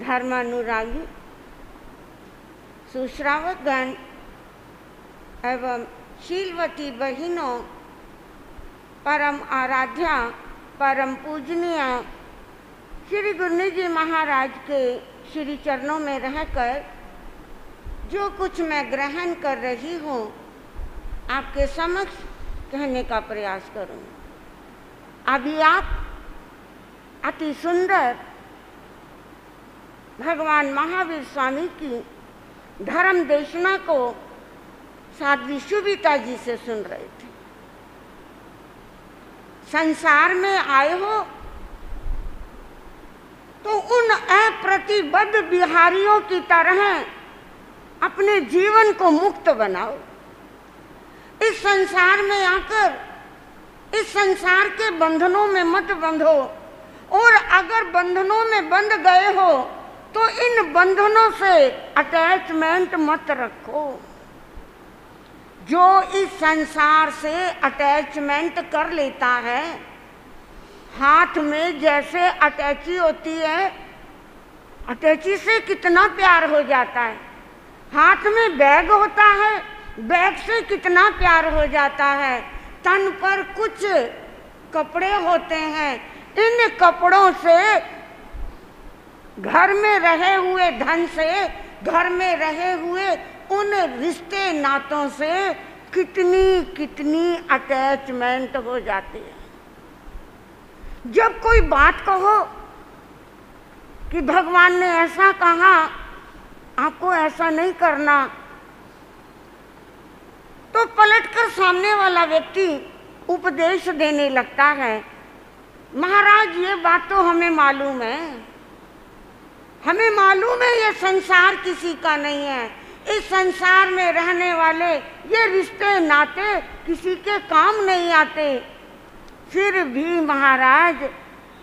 धर्मानुरागी सुश्रावकगण एवं शीलवती बहिनों, परम आराध्या परम पूजनीय श्री गुरु निज जी महाराज के श्री चरणों में रहकर जो कुछ मैं ग्रहण कर रही हूँ आपके समक्ष कहने का प्रयास करूँ। अभी आप अति सुंदर भगवान महावीर स्वामी की धर्म देशना को साध्वी सुविता जी से सुन रहे थे। संसार में आए हो तो उन अप्रतिबद्ध बिहारियों की तरह अपने जीवन को मुक्त बनाओ। इस संसार में आकर इस संसार के बंधनों में मत बंधो, और अगर बंधनों में बंध गए हो तो इन बंधनों से अटैचमेंट मत रखो। जो इस संसार से अटैचमेंट कर लेता है, हाथ में जैसे अटैची होती है, अटैची से कितना प्यार हो जाता है। हाथ में बैग होता है, बैग से कितना प्यार हो जाता है। तन पर कुछ कपड़े होते हैं, इन कपड़ों से, घर में रहे हुए धन से, घर में रहे हुए उन रिश्ते नातों से कितनी कितनी अटैचमेंट हो जाती है। जब कोई बात कहो कि भगवान ने ऐसा कहा, आपको ऐसा नहीं करना, तो पलटकर सामने वाला व्यक्ति उपदेश देने लगता है, महाराज ये बात तो हमें मालूम है, हमें मालूम है ये संसार किसी का नहीं है, इस संसार में रहने वाले ये रिश्ते नाते किसी के काम नहीं आते। फिर भी महाराज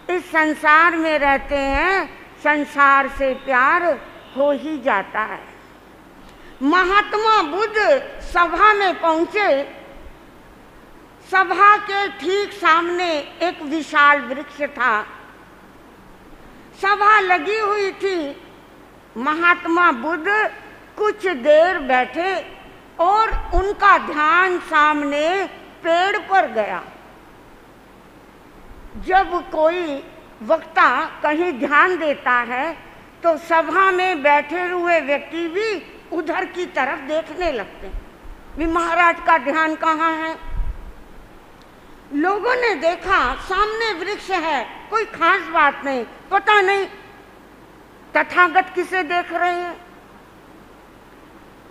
इस संसार में रहते हैं, संसार से प्यार हो ही जाता है। महात्मा बुद्ध सभा में पहुंचे। सभा के ठीक सामने एक विशाल वृक्ष था। सभा लगी हुई थी। महात्मा बुद्ध कुछ देर बैठे और उनका ध्यान सामने पेड़ पर गया। जब कोई वक्ता कहीं ध्यान देता है तो सभा में बैठे हुए व्यक्ति भी उधर की तरफ देखने लगते हैं, भी महाराज का ध्यान कहाँ है। लोगों ने देखा सामने वृक्ष है, कोई खास बात नहीं, पता नहीं तथागत किसे देख रहे हैं।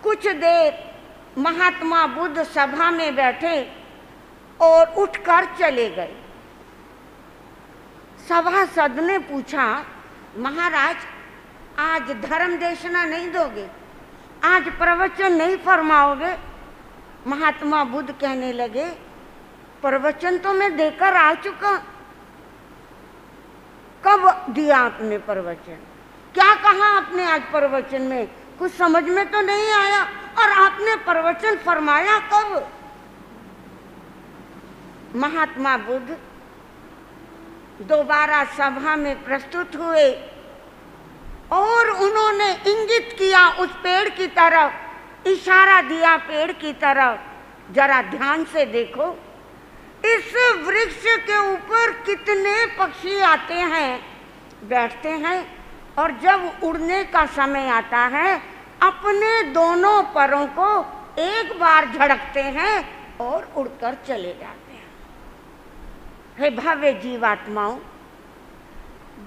कुछ देर महात्मा बुद्ध सभा में बैठे और उठकर चले गए। सभासद ने पूछा, महाराज आज धर्म देशना नहीं दोगे, आज प्रवचन नहीं फरमाओगे? महात्मा बुद्ध कहने लगे, प्रवचन तो मैं देकर आ चुका। कब दिया आपने प्रवचन? क्या कहा आपने आज प्रवचन में? कुछ समझ में तो नहीं आया। और आपने प्रवचन फरमाया कब? महात्मा बुद्ध दोबारा सभा में प्रस्तुत हुए और उन्होंने इंगित किया उस पेड़ की तरफ, इशारा दिया पेड़ की तरफ, जरा ध्यान से देखो, इस वृक्ष के ऊपर कितने पक्षी आते हैं, बैठते हैं, और जब उड़ने का समय आता है अपने दोनों परों को एक बार झड़कते हैं और उड़कर चले जाते हैं। हे भव्य जीवात्माओं,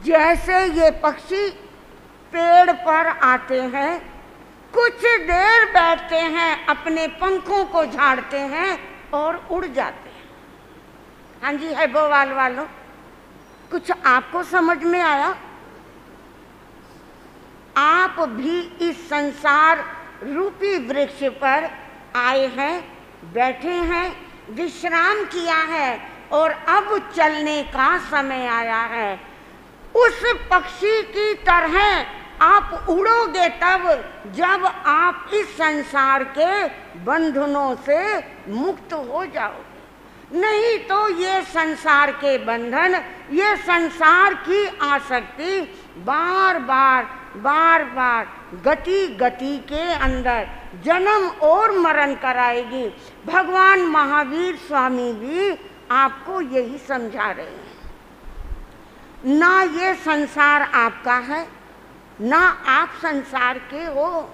जैसे ये पक्षी पेड़ पर आते हैं, कुछ देर बैठते हैं, अपने पंखों को झाड़ते हैं और उड़ जाते हैं। हाँ जी, है बोवाल वालों, कुछ आपको समझ में आया? आप भी इस संसार रूपी वृक्ष पर आए हैं, बैठे हैं, विश्राम किया है और अब चलने का समय आया है। उस पक्षी की तरह आप उड़ोगे तब जब आप इस संसार के बंधनों से मुक्त हो जाओगे। नहीं तो ये संसार के बंधन, ये संसार की आसक्ति बार बार बार बार गति गति के अंदर जन्म और मरण कराएगी। भगवान महावीर स्वामी भी आपको यही समझा रहे हैं। ना ये संसार आपका है, ना आप संसार के हो।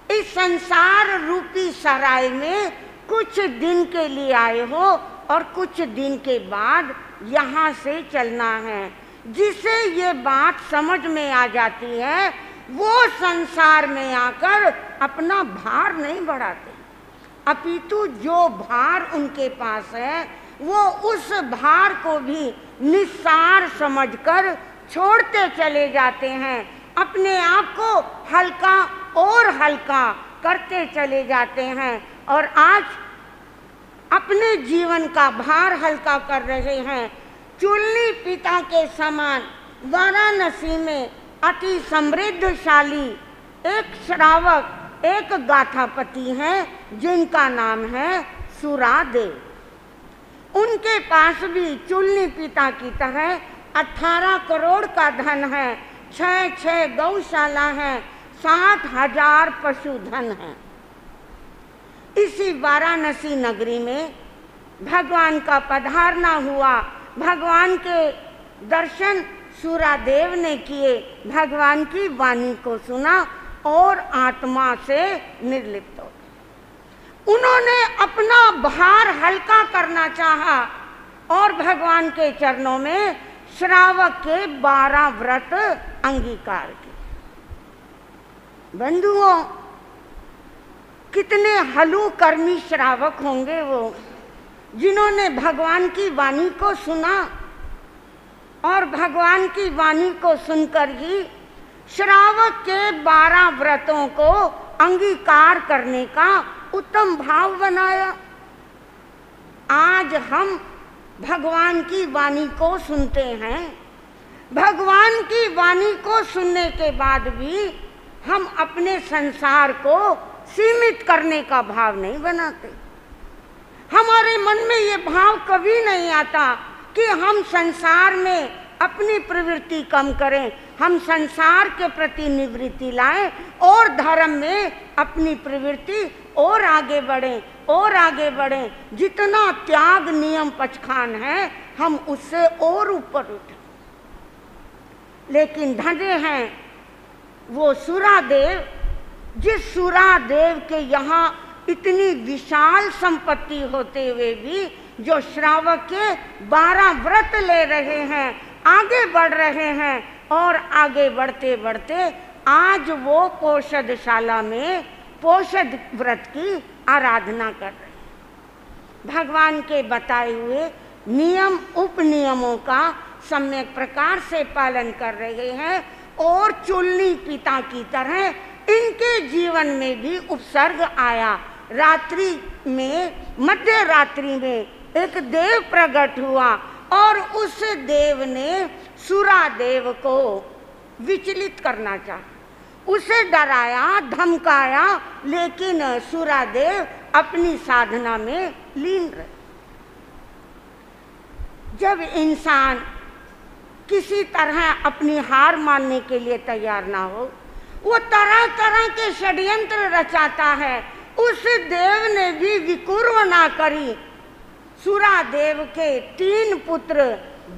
इस संसार रूपी सराय में कुछ दिन के लिए आए हो और कुछ दिन के बाद यहाँ से चलना है। जिसे ये बात समझ में आ जाती है वो संसार में आकर अपना भार नहीं बढ़ाते, अपितु जो भार उनके पास है वो उस भार को भी निस्सार समझकर छोड़ते चले जाते हैं। अपने आप को हल्का और हल्का करते चले जाते हैं और आज अपने जीवन का भार हल्का कर रहे हैं। चुल्ली पिता के समान वाराणसी में अति समृद्धशाली एक श्रावक, एक गाथापति हैं जिनका नाम है सुरादेव। उनके पास भी चुल्ली पिता की तरह 18 करोड़ का धन है, 6 गौशाला है, 60,000 पशुधन है। इसी वाराणसी नगरी में भगवान का पधारना हुआ। भगवान के दर्शन सुरादेव ने किए, भगवान की वाणी को सुना और आत्मा से निर्लिप्त हो। उन्होंने अपना भार हल्का करना चाहा और भगवान के चरणों में श्रावक के 12 व्रत अंगीकार किए। बंधुओं, कितने हलुकर्मी श्रावक होंगे वो, जिन्होंने भगवान की वाणी को सुना और भगवान की वाणी को सुनकर ही श्रावक के 12 व्रतों को अंगीकार करने का उत्तम भाव बनाया। आज हम भगवान की वाणी को सुनते हैं, भगवान की वाणी को सुनने के बाद भी हम अपने संसार को सीमित करने का भाव नहीं बनाते। हमारे मन में ये भाव कभी नहीं आता कि हम संसार में अपनी प्रवृत्ति कम करें, हम संसार के प्रति निवृत्ति लाएं और धर्म में अपनी प्रवृत्ति और आगे बढ़ें और आगे बढ़ें। जितना त्याग नियम पचखान है हम उससे और ऊपर उठें। लेकिन धन्य हैं वो सुरादेव, जिस सुरादेव के यहाँ इतनी विशाल संपत्ति होते हुए भी जो श्रावक के 12 व्रत ले रहे हैं, आगे बढ़ रहे हैं और आगे बढ़ते बढ़ते आज वो पोषदशाला में पोषद व्रत की आराधना कर रहे हैं। भगवान के बताए हुए नियम उपनियमों का सम्यक प्रकार से पालन कर रहे हैं और चुल्ली पिता की तरह इनके जीवन में भी उपसर्ग आया। रात्रि में, मध्य रात्रि में एक देव प्रकट हुआ और उस देव ने सुरादेव को विचलित करना चाहा, उसे डराया धमकाया, लेकिन सुरादेव अपनी साधना में लीन रहे। जब इंसान किसी तरह अपनी हार मानने के लिए तैयार ना हो, वो तरह तरह के षड्यंत्र रचाता है। उस देव ने भी विकुर्व ना करी। सुरादेव के 3 पुत्र,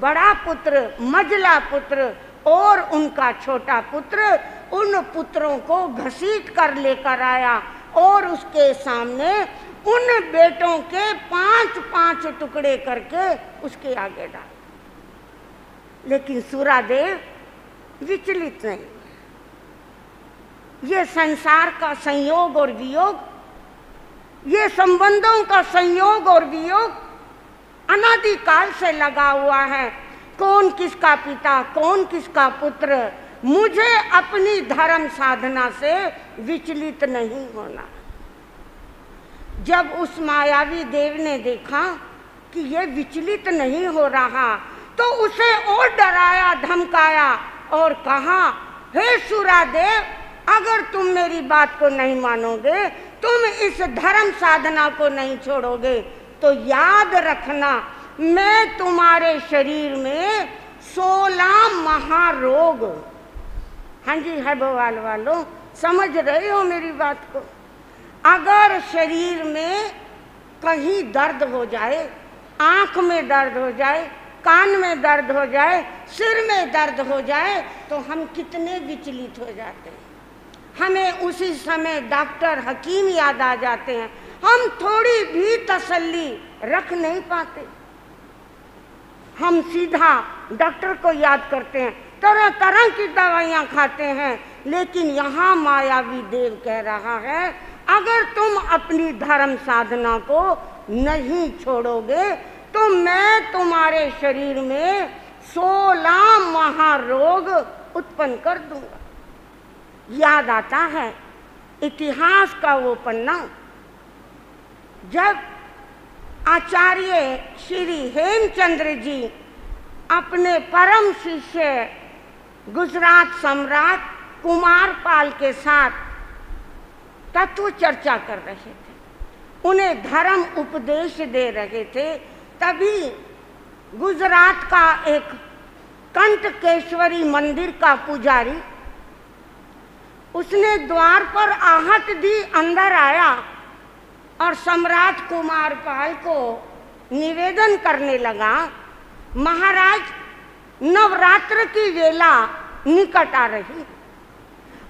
बड़ा पुत्र, मझला पुत्र और उनका छोटा पुत्र, उन पुत्रों को घसीट कर लेकर आया और उसके सामने उन बेटों के 5-5 टुकड़े करके उसके आगे डाल। लेकिन सुरादेव विचलित नहीं। ये संसार का संयोग और वियोग, ये संबंधों का संयोग और वियोग अनादिकाल से लगा हुआ है। कौन किसका पिता, कौन किसका पुत्र, मुझे अपनी धर्म साधना से विचलित नहीं होना। जब उस मायावी देव ने देखा कि ये विचलित नहीं हो रहा, तो उसे और डराया धमकाया और कहा, हे सुरादेव, अगर तुम मेरी बात को नहीं मानोगे, तुम इस धर्म साधना को नहीं छोड़ोगे, तो याद रखना मैं तुम्हारे शरीर में 16 महारोग, हाँ जी है बवाल वालों, समझ रहे हो मेरी बात को। अगर शरीर में कहीं दर्द हो जाए, आंख में दर्द हो जाए, कान में दर्द हो जाए, सिर में दर्द हो जाए, तो हम कितने विचलित हो जाते हैं। हमें उसी समय डॉक्टर हकीम याद आ जाते हैं, हम थोड़ी भी तसल्ली रख नहीं पाते। हम सीधा डॉक्टर को याद करते हैं, तरह तरह की दवाइयाँ खाते हैं। लेकिन यहाँ मायावी देव कह रहा है, अगर तुम अपनी धर्म साधना को नहीं छोड़ोगे तो मैं तुम्हारे शरीर में 16 महारोग उत्पन्न कर दूंगा। याद आता है इतिहास का वो पन्ना, जब आचार्य श्री हेमचंद्र जी अपने परम शिष्य गुजरात सम्राट कुमारपाल के साथ तत्व चर्चा कर रहे थे, उन्हें धर्म उपदेश दे रहे थे, तभी गुजरात का एक कंटकेश्वरी मंदिर का पुजारी, उसने द्वार पर आहट दी, अंदर आया और सम्राट कुमारपाल को निवेदन करने लगा, महाराज नवरात्र की वेला निकट आ रही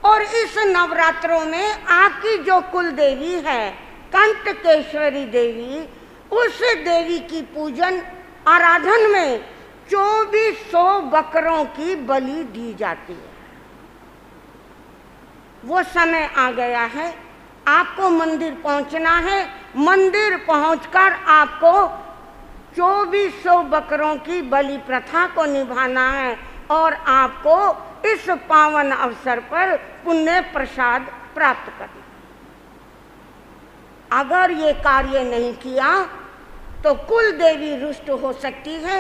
और इस नवरात्रों में आपकी जो कुल देवी है कंटकेश्वरी देवी, उस देवी की पूजन आराधन में 2400 बकरों की बलि दी जाती है। वो समय आ गया है, आपको मंदिर पहुंचना है, मंदिर पहुंचकर आपको 2400 बकरों की बलि प्रथा को निभाना है और आपको इस पावन अवसर पर पुण्य प्रसाद प्राप्त करना। अगर ये कार्य नहीं किया तो कुल देवी रुष्ट हो सकती है।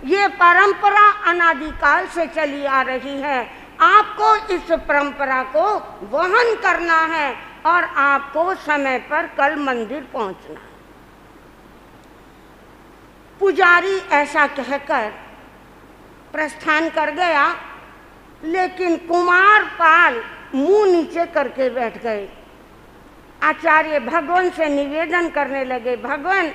ये परंपरा अनादिकाल से चली आ रही है, आपको इस परंपरा को वहन करना है और आपको समय पर कल मंदिर पहुंचना है। पुजारी ऐसा कहकर प्रस्थान कर गया, लेकिन कुमारपाल मुंह नीचे करके बैठ गए। आचार्य भगवान से निवेदन करने लगे, भगवान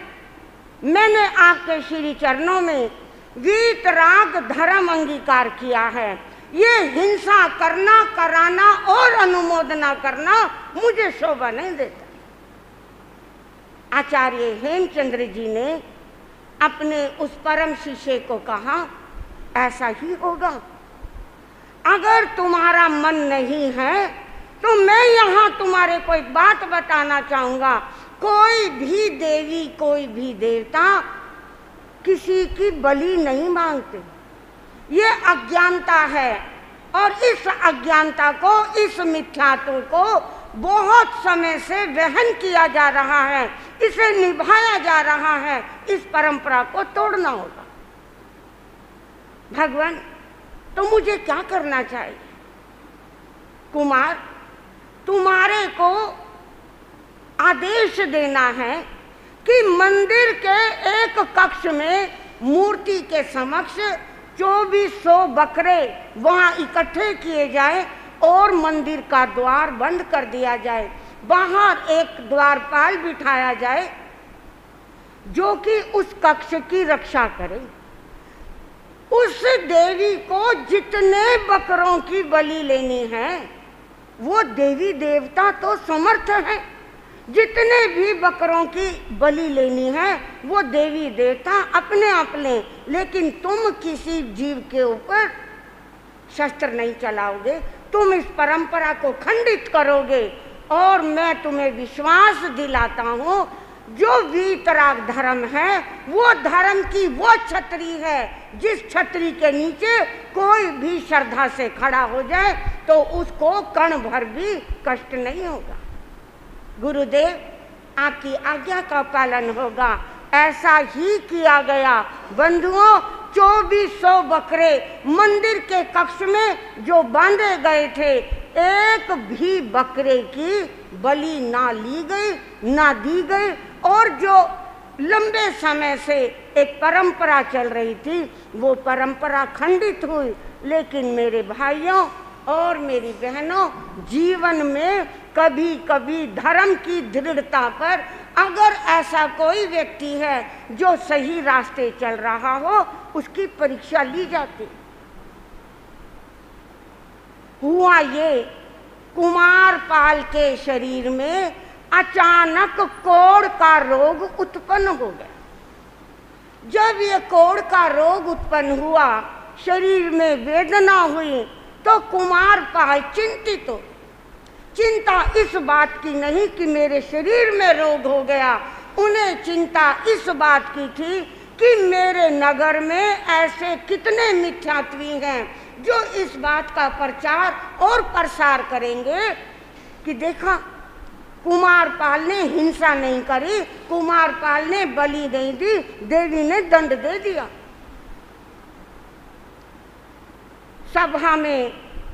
मैंने आपके श्री चरणों में वीतराग धर्म अंगीकार किया है, ये हिंसा करना, कराना और अनुमोदना करना मुझे शोभा नहीं देता। आचार्य हेमचंद्र जी ने अपने उस परम शिष्य को कहा, ऐसा ही होगा, अगर तुम्हारा मन नहीं है तो मैं यहाँ तुम्हारे को एक बात बताना चाहूँगा, कोई भी देवी कोई भी देवता किसी की बलि नहीं मांगते। ये अज्ञानता है और इस अज्ञानता को, इस मिथ्यात्व को बहुत समय से वहन किया जा रहा है, इसे निभाया जा रहा है। इस परंपरा को तोड़ना होगा। भगवान तो मुझे क्या करना चाहिए? कुमार तुम्हारे को आदेश देना है कि मंदिर के एक कक्ष में मूर्ति के समक्ष 2400 बकरे वहां इकट्ठे किए जाए और मंदिर का द्वार बंद कर दिया जाए। बाहर एक द्वारपाल बिठाया जाए जो कि उस कक्ष की रक्षा करे। उस देवी को जितने बकरों की बलि लेनी है, वो देवी देवता तो समर्थ है, जितने भी बकरों की बलि लेनी है वो देवी देवता अपने आप लें, लेकिन तुम किसी जीव के ऊपर शस्त्र नहीं चलाओगे, तुम इस परंपरा को खंडित करोगे। और मैं तुम्हें विश्वास दिलाता हूँ, जो वीतराग धर्म है वो धर्म की वो छतरी है, जिस छतरी के नीचे कोई भी श्रद्धा से खड़ा हो जाए तो उसको कण भर भी कष्ट नहीं होगा। गुरुदेव आपकी आज्ञा का पालन होगा। ऐसा ही किया गया। बंधुओं, 2400 बकरे मंदिर के कक्ष में जो बांधे गए थे, एक भी बकरे की बलि ना ली गई ना दी गई। और जो लंबे समय से एक परंपरा चल रही थी वो परंपरा खंडित हुई। लेकिन मेरे भाइयों, और मेरी बहनों, जीवन में कभी कभी धर्म की दृढ़ता पर अगर ऐसा कोई व्यक्ति है जो सही रास्ते चल रहा हो, उसकी परीक्षा ली जाती। हुआ ये, कुमारपाल के शरीर में अचानक कोढ़ का रोग उत्पन्न हो गया। जब ये कोढ़ का रोग उत्पन्न हुआ, शरीर में वेदना हुई, तो कुमारपाल चिंतित हो। चिंता इस बात की नहीं कि मेरे शरीर में रोग हो गया, उन्हें चिंता इस बात की थी कि मेरे नगर में ऐसे कितने मिथ्यात्वी हैं जो इस बात का प्रचार और प्रसार करेंगे कि देखा, कुमारपाल ने हिंसा नहीं करी, कुमारपाल ने बलि नहीं दी, देवी ने दंड दे दिया। सभा में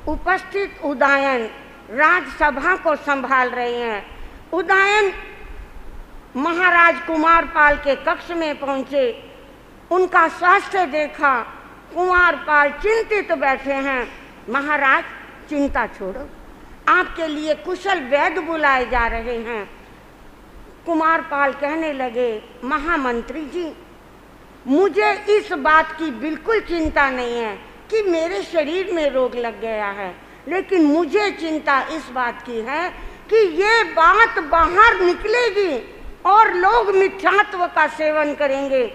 उपस्थित उदयन राजसभा को संभाल रहे हैं। उदयन महाराज कुमारपाल के कक्ष में पहुंचे, उनका स्वास्थ्य देखा। कुमारपाल चिंतित बैठे हैं। महाराज, चिंता छोड़ो, आपके लिए कुशल वैद्य बुलाए जा रहे हैं। कुमारपाल कहने लगे, महामंत्री जी, मुझे इस बात की बिल्कुल चिंता नहीं है कि मेरे शरीर में रोग लग गया है, लेकिन मुझे चिंता इस बात की है कि ये बात बाहर निकलेगी और लोग मिथ्यात्व का सेवन करेंगे।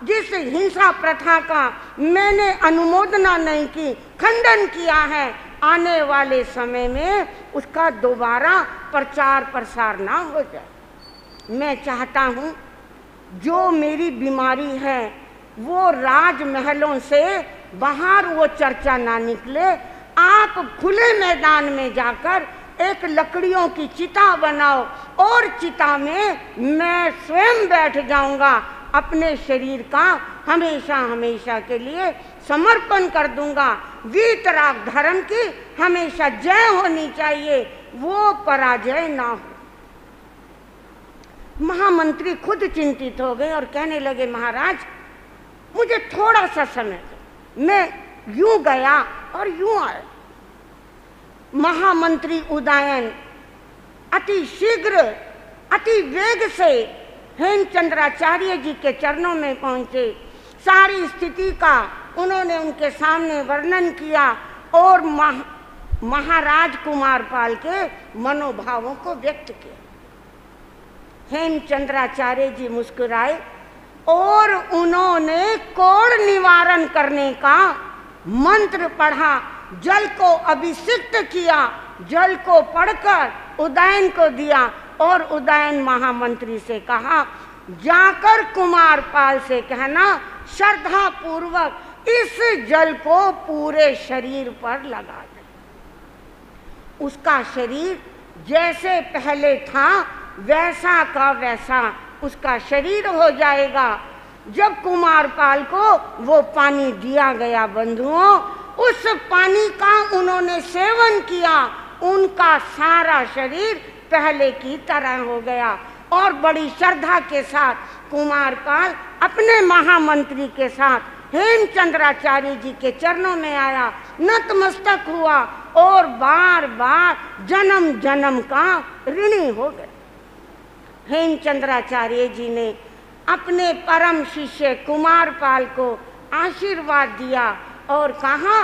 जिस हिंसा प्रथा का मैंने अनुमोदना नहीं की, खंडन किया है, आने वाले समय में उसका दोबारा प्रचार प्रसार ना हो जाए। मैं चाहता हूँ जो मेरी बीमारी है वो राजमहलों से बाहर वो चर्चा ना निकले। आप खुले मैदान में जाकर एक लकड़ियों की चिता बनाओ और चिता में मैं स्वयं बैठ जाऊंगा, अपने शरीर का हमेशा हमेशा के लिए समर्पण कर दूंगा। वीतराग धर्म की हमेशा जय होनी चाहिए, वो पराजय ना हो। महामंत्री खुद चिंतित हो गए और कहने लगे, महाराज, मुझे थोड़ा सा समय दो, मैं यूं गया और यूं आया। महामंत्री उदयन अति शीघ्र, अति वेग से हेमचंद्राचार्य जी के चरणों में पहुंचे। सारी स्थिति का उन्होंने उनके सामने वर्णन किया और महाराज कुमारपाल के मनोभावों को व्यक्त किया। हेमचंद्राचार्य जी मुस्कुराए और उन्होंने कोढ़ निवारण करने का मंत्र पढ़ा, जल को अभिषिक्त किया, जल को पढ़कर उदयन को दिया और उदयन महामंत्री से कहा, जाकर कुमारपाल से कहना श्रद्धा पूर्वक इस जल को पूरे शरीर पर लगा दे। उसका शरीर जैसे पहले था वैसा का वैसा उसका शरीर हो जाएगा। जब कुमारपाल को वो पानी दिया गया, बंधुओं, उस पानी का उन्होंने सेवन किया, उनका सारा शरीर पहले की तरह हो गया। और बड़ी श्रद्धा के साथ कुमारपाल अपने महामंत्री के साथ हेमचंद्राचार्य जी के चरणों में आया, नतमस्तक हुआ और बार बार जन्म जन्म का ऋणी हो गया। हेमचंद्राचार्य जी ने अपने परम शिष्य कुमारपाल को आशीर्वाद दिया और कहा,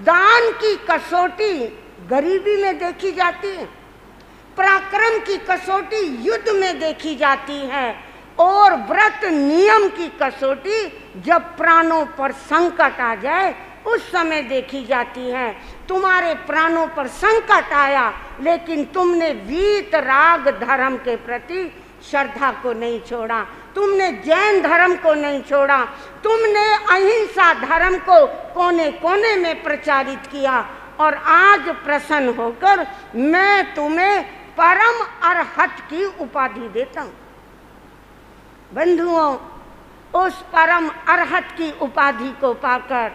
दान की कसौटी गरीबी में देखी जाती है, पराक्रम की कसौटी युद्ध में देखी जाती है और व्रत नियम की कसौटी जब प्राणों पर संकट आ जाए उस समय देखी जाती है। तुम्हारे प्राणों पर संकट आया, लेकिन तुमने वीतराग धर्म के प्रति श्रद्धा को नहीं छोड़ा, तुमने जैन धर्म को नहीं छोड़ा, तुमने अहिंसा धर्म को कोने कोने में प्रचारित किया और आज प्रसन्न होकर मैं तुम्हें परम अरहत की उपाधि देता हूँ। बंधुओं, उस परम अरहत की उपाधि को पाकर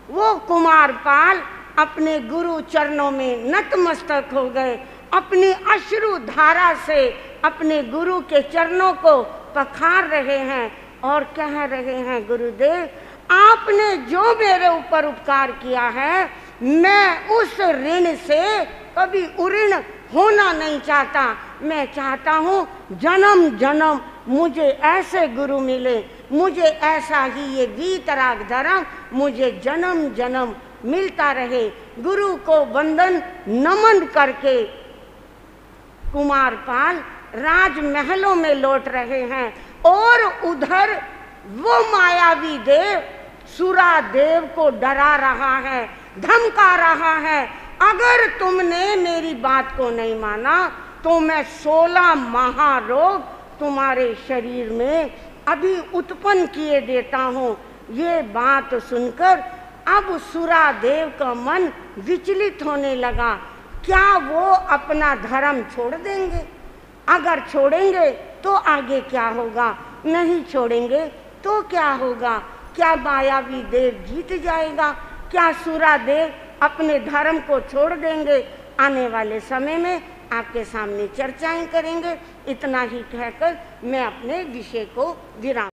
वो कुमारपाल अपने गुरु चरणों में नतमस्तक हो गए, अपनी अश्रु धारा से अपने गुरु के चरणों को पखार रहे हैं और कह रहे हैं, गुरुदेव आपने जो मेरे ऊपर उपकार किया है, मैं उस ऋण से कभी उऋण होना नहीं चाहता। मैं चाहता हूँ जन्म जन्म मुझे ऐसे गुरु मिले, मुझे ऐसा ही ये वीतराग धर्म मुझे जन्म जन्म मिलता रहे। गुरु को वंदन नमन करके कुमारपाल राजमहलों में लौट रहे हैं और उधर वो मायावी देव सुरादेव को डरा रहा है, धमका रहा है, अगर तुमने मेरी बात को नहीं माना तो मैं 16 महारोग तुम्हारे शरीर में अभी उत्पन्न किए देता हूँ। ये बात सुनकर अब सुरादेव का मन विचलित होने लगा। क्या वो अपना धर्म छोड़ देंगे? अगर छोड़ेंगे तो आगे क्या होगा, नहीं छोड़ेंगे तो क्या होगा? क्या मायावी देव जीत जाएगा? क्या सुरादेव अपने धर्म को छोड़ देंगे? आने वाले समय में आपके सामने चर्चाएं करेंगे। इतना ही कहकर मैं अपने विषय को विराम